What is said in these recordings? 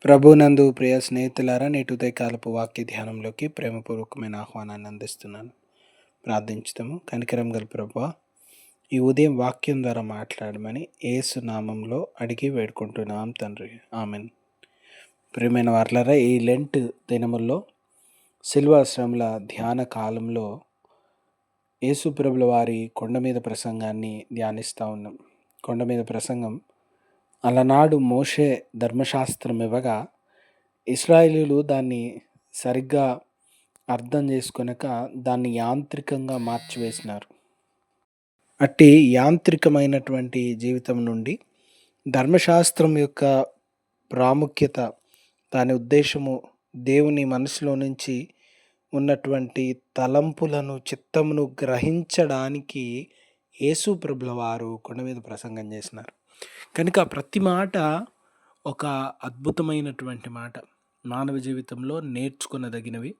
ప్రభునందు ప్రియ స్నేహితులారా, నేటి ఉదయకాలపు వాక్య ధ్యానంలోకి ప్రేమపూర్వకమైన ఆహ్వానాన్ని అందిస్తున్నాను. ప్రార్థించుతాము. కనికరం గల ప్రభువా, ఈ ఉదయం వాక్యం ద్వారా మాట్లాడమని యేసు నామంలో అడిగి వేడుకుంటున్నాం తండ్రి. ఆమెన్. ప్రియమైన వారలారా, ఈ లెంట్ దినముల్లో శిలువ శ్రమల ధ్యాన కాలంలో యేసు ప్రభుల వారి కొండ మీద ప్రసంగాన్ని ధ్యానిస్తూ ఉన్నాం. కొండ మీద ప్రసంగం అలనాడు మోషే ధర్మశాస్త్రం ఇవ్వగా ఇశ్రాయేలీయులు దాన్ని సరిగ్గా అర్థం చేసుకొనక దాన్ని యాంత్రికంగా మార్చివేసినారు. అట్టి యాంత్రికమైనటువంటి జీవితం నుండి ధర్మశాస్త్రం యొక్క ప్రాముఖ్యత, దాని ఉద్దేశము, దేవుని మనసులో నుంచి ఉన్నటువంటి తలంపులను, చిత్తమును గ్రహించడానికి యేసు ప్రభుల వారు కొండ మీద ప్రసంగం చేసినారు. కనుక ప్రతి మాట ఒక అద్భుతమైనటువంటి మాట. మానవ జీవితంలో నేర్చుకునదగినవి,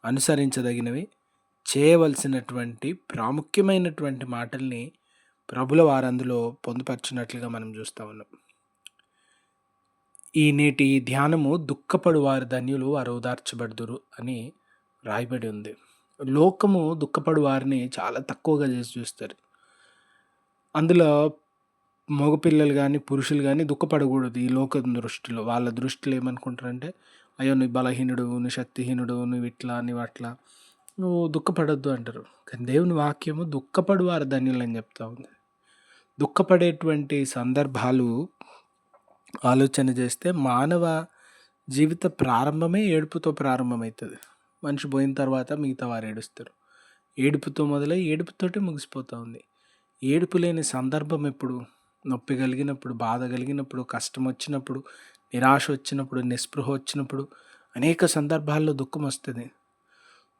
అనుసరించదగినవి, చేయవలసినటువంటి ప్రాముఖ్యమైనటువంటి మాటల్ని ప్రభుల వారు అందులో పొందుపరిచినట్లుగా మనం చూస్తూ ఉన్నాం. ఈ నేటి ధ్యానము దుఃఖపడు వారు ధన్యులు, వారు ఓదార్చబడుదురు అని రాయబడి ఉంది. లోకము దుఃఖపడు వారిని చాలా తక్కువగా చేసి చూస్తారు. అందులో మగపిల్లలు కానీ, పురుషులు కానీ దుఃఖపడకూడదు. ఈ లోక దృష్టిలో, వాళ్ళ దృష్టిలో ఏమనుకుంటారంటే, అయ్యో నువ్వు బలహీనుడు, నువ్వు శక్తిహీనుడు, నువ్వు ఇట్లా, నువ్వు అట్లా, నువ్వు దుఃఖపడొద్దు అంటారు. కానీ దేవుని వాక్యము దుఃఖపడు వారు ధన్యులు అని చెప్తా ఉంది. దుఃఖపడేటువంటి సందర్భాలు ఆలోచన చేస్తే మానవ జీవిత ప్రారంభమే ఏడుపుతో ప్రారంభమవుతుంది. మనిషి పోయిన తర్వాత మిగతా వారు ఏడుస్తారు. ఏడుపుతో మొదలై ఏడుపుతోటి ముగిసిపోతూ ఉంది. ఏడుపు లేని సందర్భం ఎప్పుడు? నొప్పి కలిగినప్పుడు, బాధ కలిగినప్పుడు, కష్టం వచ్చినప్పుడు, నిరాశ వచ్చినప్పుడు, నిస్పృహ వచ్చినప్పుడు, అనేక సందర్భాల్లో దుఃఖం వస్తుంది.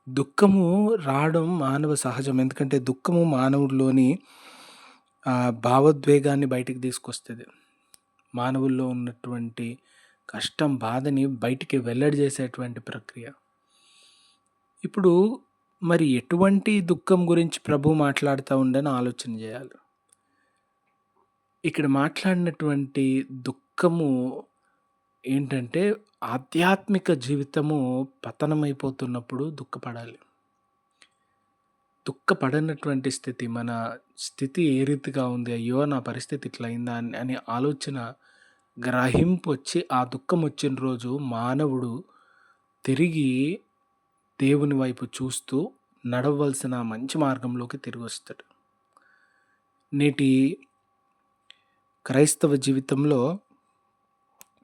దుఃఖము రావడం మానవ సహజం. ఎందుకంటే దుఃఖము మానవుల్లోని భావోద్వేగాన్ని బయటికి తీసుకొస్తుంది. మానవుల్లో ఉన్నటువంటి కష్టం, బాధని బయటికి వెల్లడి చేసేటువంటి ప్రక్రియ. ఇప్పుడు మరి ఎటువంటి దుఃఖం గురించి ప్రభు మాట్లాడుతూ ఉండని ఆలోచన చేయాలి. ఇక్కడ మాట్లాడినటువంటి దుఃఖము ఏంటంటే, ఆధ్యాత్మిక జీవితము పతనమైపోతున్నప్పుడు దుఃఖపడాలి. దుఃఖపడనటువంటి స్థితి, మన స్థితి ఏ రీతిగా ఉంది, అయ్యో నా పరిస్థితి ఇట్లా అయిందా అని ఆలోచన, గ్రహింపు వచ్చి ఆ దుఃఖం వచ్చిన రోజు మానవుడు తిరిగి దేవుని వైపు చూస్తూ నడవలసిన మంచి మార్గంలోకి తిరిగి వస్తాడు. నేటి క్రైస్తవ జీవితంలో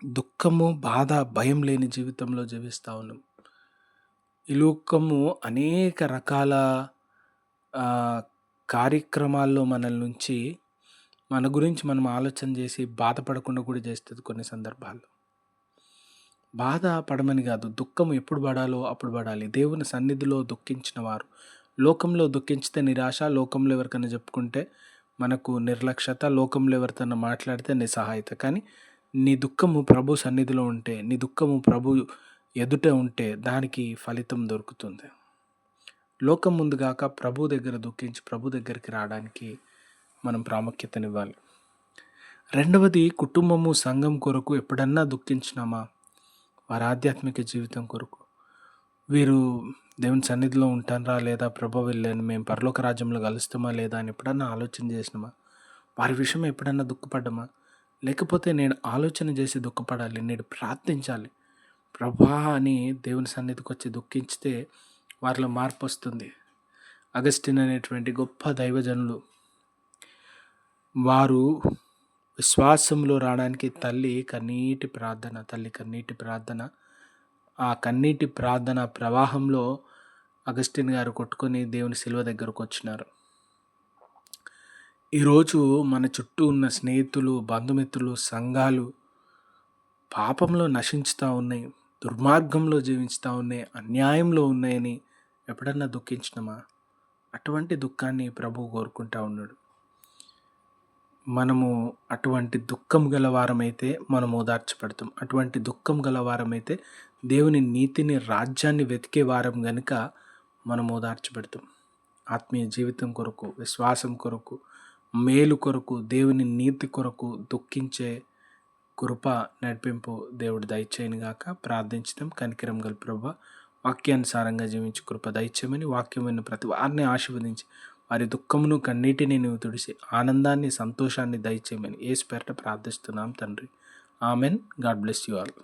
దుఃఖము, బాధ, భయం లేని జీవితంలో జీవిస్తూ ఉన్నాం. ఈ లోకము అనేక రకాల కార్యక్రమాల్లో మనల్ నుంచి మన గురించి మనం ఆలోచన చేసి బాధపడకుండా కూడా చేస్తుంది కొన్ని సందర్భాల్లో. బాధ పడమని కాదు, దుఃఖం ఎప్పుడు పడాలో అప్పుడు పడాలి. దేవుని సన్నిధిలో దుఃఖించిన వారు, లోకంలో దుఃఖించితే నిరాశ, లోకంలో ఎవరికైనా చెప్పుకుంటే మనకు నిర్లక్ష్యత, లోకంలో ఎవరితో మాట్లాడితే నిస్సహాయత. కానీ నీ దుఃఖము ప్రభు సన్నిధిలో ఉంటే, నీ దుఃఖము ప్రభు ఎదుట ఉంటే దానికి ఫలితం దొరుకుతుంది. లోకం ముందు గాక ప్రభు దగ్గర దుఃఖించి ప్రభు దగ్గరికి రావడానికి మనం ప్రాముఖ్యతనివ్వాలి. రెండవది, కుటుంబము, సంఘం కొరకు ఎప్పుడన్నా దుఃఖించినామా? వారి ఆధ్యాత్మిక జీవితం కొరకు, వీరు దేవుని సన్నిధిలో ఉంటారా లేదా, ప్రభు వెళ్ళాను, మేము పరలోక రాజ్యంలో కలుస్తామా లేదా అని ఎప్పుడన్నా ఆలోచన చేసినామా? వారి విషయం ఎప్పుడన్నా దుఃఖపడ్డామా? లేకపోతే నేను ఆలోచన చేసి దుఃఖపడాలి, నేను ప్రార్థించాలి, ప్రభా అని దేవుని సన్నిధికి వచ్చి దుఃఖించితే వారిలో మార్పు వస్తుంది. అగస్టిన్ అనేటువంటి గొప్ప దైవజనులు, వారు విశ్వాసంలో రావడానికి తల్లి కన్నీటి ప్రార్థన, ఆ కన్నీటి ప్రార్థన ప్రవాహంలో అగస్టిన్ గారు కొట్టుకొని దేవుని శిలువ దగ్గరకు వచ్చినారు. ఈరోజు మన చుట్టూ ఉన్న స్నేహితులు, బంధుమిత్రులు, సంఘాలు పాపంలో నశించుతూ ఉన్నాయి, దుర్మార్గంలో జీవిస్తూ ఉన్నాయి, అన్యాయంలో ఉన్నాయని ఎప్పుడన్నా దుఃఖించినమా? అటువంటి దుఃఖాన్ని ప్రభు కోరుకుంటా ఉన్నాడు. మనము అటువంటి దుఃఖం గలవారమైతే మనం ఓదార్చబడతాం. అటువంటి దుఃఖం గలవారమైతే దేవుని నీతిని, రాజ్యాన్ని వెతికే వారం గనుక మనం ఓదార్చబడతాం. ఆత్మీయ జీవితం కొరకు, విశ్వాసం కొరకు, మేలు కొరకు, దేవుని నీతి కొరకు దుఃఖించే కృప నడిపింపు దేవుడు దయచేయను గాక. ప్రార్థించడం కనికరం గల ప్రభువా, వాక్యానుసారంగా జీవించి కృప దయచేయమని, వాక్యమైన ప్రతి వారిని ఆశీర్వదించి వారి దుఃఖమును కన్నీటిని నువ్వు తుడిసి ఆనందాన్ని సంతోషాన్ని దయచేయమని యేసు పేరిట ప్రార్థిస్తున్నాం తండ్రి. Amen. God bless you all.